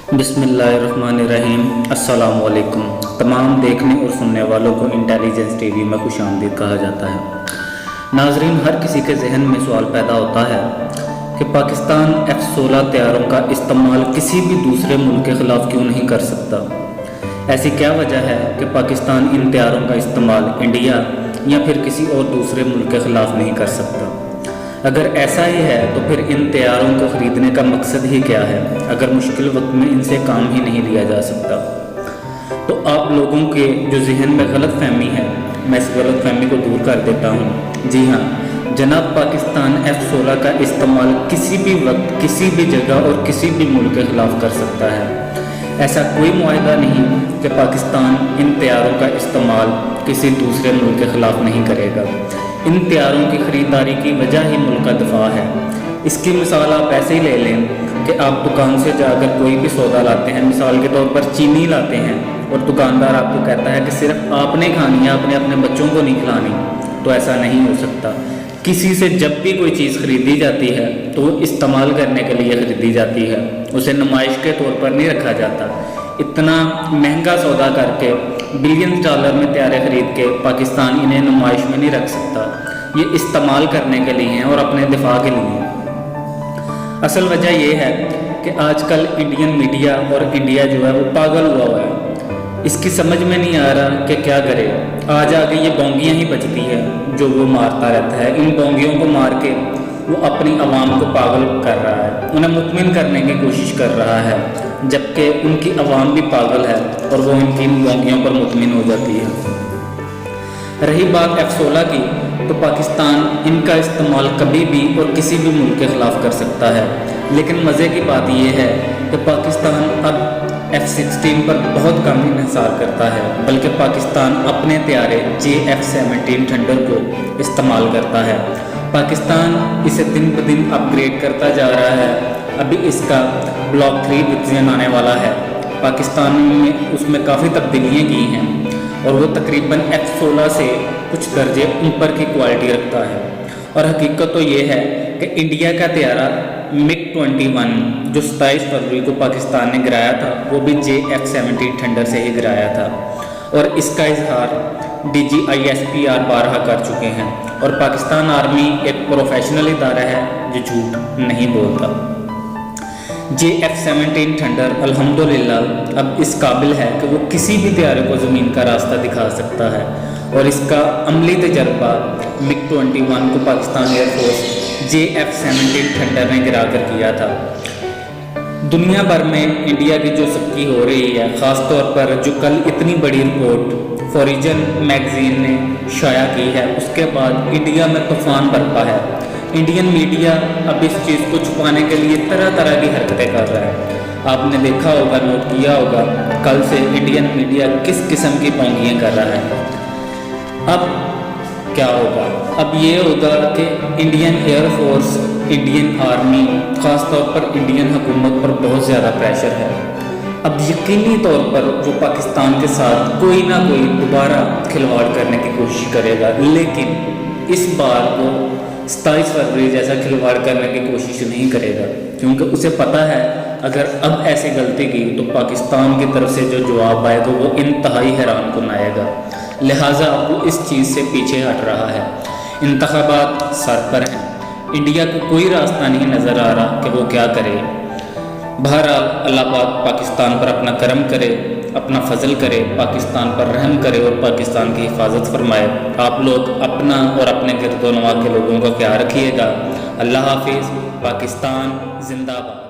بسم اللہ الرحمن الرحیم۔ السلام علیکم۔ تمام دیکھنے اور سننے والوں کو انٹیلیجنس ٹی وی میں خوش آمدید کہا جاتا ہے۔ ناظرین، ہر کسی کے ذہن میں سوال پیدا ہوتا ہے کہ پاکستان F-16 طیاروں کا استعمال کسی بھی دوسرے ملک کے خلاف کیوں نہیں کر سکتا؟ ایسی کیا وجہ ہے کہ پاکستان ان طیاروں کا استعمال انڈیا یا پھر کسی اور دوسرے ملک کے خلاف نہیں کر سکتا؟ اگر ایسا ہی ہے تو پھر ان طیاروں کو خریدنے کا مقصد ہی کیا ہے، اگر مشکل وقت میں ان سے کام ہی نہیں لیا جا سکتا؟ تو آپ لوگوں کے جو ذہن میں غلط فہمی ہے، میں اس غلط فہمی کو دور کر دیتا ہوں۔ جی ہاں جناب، پاکستان F-16 کا استعمال کسی بھی وقت، کسی بھی جگہ اور کسی بھی ملک کے خلاف کر سکتا ہے۔ ایسا کوئی معاہدہ نہیں کہ پاکستان ان طیاروں کا استعمال کسی دوسرے ملک کے خلاف نہیں کرے گا۔ ان طیاروں کی خریداری کی وجہ ہی ملک کا دفاع ہے۔ اس کی مثال آپ ایسے ہی لے لیں کہ آپ دکان سے جا کر کوئی بھی سودا لاتے ہیں، مثال کے طور پر چینی لاتے ہیں، اور دکاندار آپ کو کہتا ہے کہ صرف آپ نے کھانی ہے، اپنے بچوں کو نہیں کھلانی، تو ایسا نہیں ہو سکتا۔ کسی سے جب بھی کوئی چیز خریدی جاتی ہے تو وہ استعمال کرنے کے لیے خریدی جاتی ہے، اسے نمائش کے طور پر نہیں رکھا جاتا۔ اتنا مہنگا سودا کر کے بلین ڈالر میں طیارے خرید کے پاکستان انہیں نمائش میں نہیں رکھ سکتا۔ یہ استعمال کرنے کے لیے ہیں اور اپنے دفاع کے لیے ہیں۔ اصل وجہ یہ ہے کہ آج کل انڈین میڈیا اور انڈیا جو ہے وہ پاگل ہوا ہے۔ اس کی سمجھ میں نہیں آ رہا کہ کیا کرے۔ آج آگے یہ بونگیاں ہی بچتی ہے جو وہ مارتا رہتا ہے۔ ان بونگیوں کو مار کے وہ اپنی عوام کو پاگل کر رہا ہے، انہیں مطمئن کرنے کی کوشش کر رہا ہے، جبکہ ان کی عوام بھی پاگل ہے اور وہ ان کی بونگیوں پر مطمئن ہو جاتی ہے۔ رہی بات F-16 کی، تو پاکستان ان کا استعمال کبھی بھی اور کسی بھی ملک کے خلاف کر سکتا ہے، لیکن مزے کی بات یہ ہے کہ پاکستان اب F-16 پر بہت کم انحصار کرتا ہے، بلکہ پاکستان اپنے طیارے J-F-17 تھنڈر کو استعمال کرتا ہے۔ پاکستان اسے دن بدن اپ گریڈ کرتا جا رہا ہے۔ ابھی اس کا بلاک 3 ڈویژن آنے والا ہے۔ پاکستان میں اس میں کافی تبدیلیاں کی ہیں اور وہ تقریباً F-16 سے کچھ درجے اوپر کی کوالٹی رکھتا ہے۔ اور حقیقت تو یہ ہے کہ انڈیا کا طیارہ MiG-21 جو 27 فروری کو پاکستان نے گرایا تھا، وہ بھی J-F-17 تھنڈر سے ہی گرایا تھا، اور اس کا اظہار DGISPR بارہا کر چکے ہیں، اور پاکستان آرمی ایک پروفیشنل ادارہ ہے جو جھوٹ نہیں بولتا۔ J-F-17 تھنڈر الحمدللہ اب اس قابل ہے کہ وہ کسی بھی طیارے کو زمین کا راستہ دکھا سکتا ہے، اور اس کا عملی تجربہ MiG-21 کو Pakistan air force J-F-17 thunder نے گرا کر کیا تھا۔ دنیا بھر میں انڈیا کی جو سبکی ہو رہی ہے، خاص طور پر جو کل اتنی بڑی رپورٹ فوریجن میگزین نے شائع کی ہے، اس کے بعد انڈیا میں طوفان برپا ہے۔ انڈین میڈیا اب اس چیز کو چھپانے کے لیے طرح طرح کی حرکتیں کر رہا ہے۔ آپ نے دیکھا ہوگا، نوٹ کیا ہوگا، کل سے انڈین میڈیا کس قسم کی بونگیاں کر رہا ہے۔ اب کیا ہوگا؟ اب یہ ہوگا کہ Indian air force, Indian army, خاص طور پر انڈین حکومت پر بہت زیادہ پریشر ہے۔ اب یقینی طور پر وہ پاکستان کے ساتھ کوئی نہ کوئی دوبارہ کھلواڑ کرنے کی کوشش کرے گا، لیکن اس بار وہ 27 فروری جیسا کھلواڑ کرنے کی کوشش نہیں کرے گا، کیونکہ اسے پتہ ہے اگر اب ایسی غلطی کی تو پاکستان کی طرف سے جو جواب آئے گا وہ انتہائی حیران کن آئے گا، لہٰذا وہ اس چیز سے پیچھے ہٹ رہا ہے۔ انتخابات سر پر ہیں، انڈیا کو کوئی راستہ نہیں نظر آ رہا کہ وہ کیا کرے۔ بہرحال اللہ پاک پاکستان پر اپنا کرم کرے، اپنا فضل کرے، پاکستان پر رحم کرے اور پاکستان کی حفاظت فرمائے۔ آپ لوگ اپنا اور اپنے گرد و نواح کے لوگوں کا خیال رکھیے گا۔ اللہ حافظ۔ پاکستان زندہ باد۔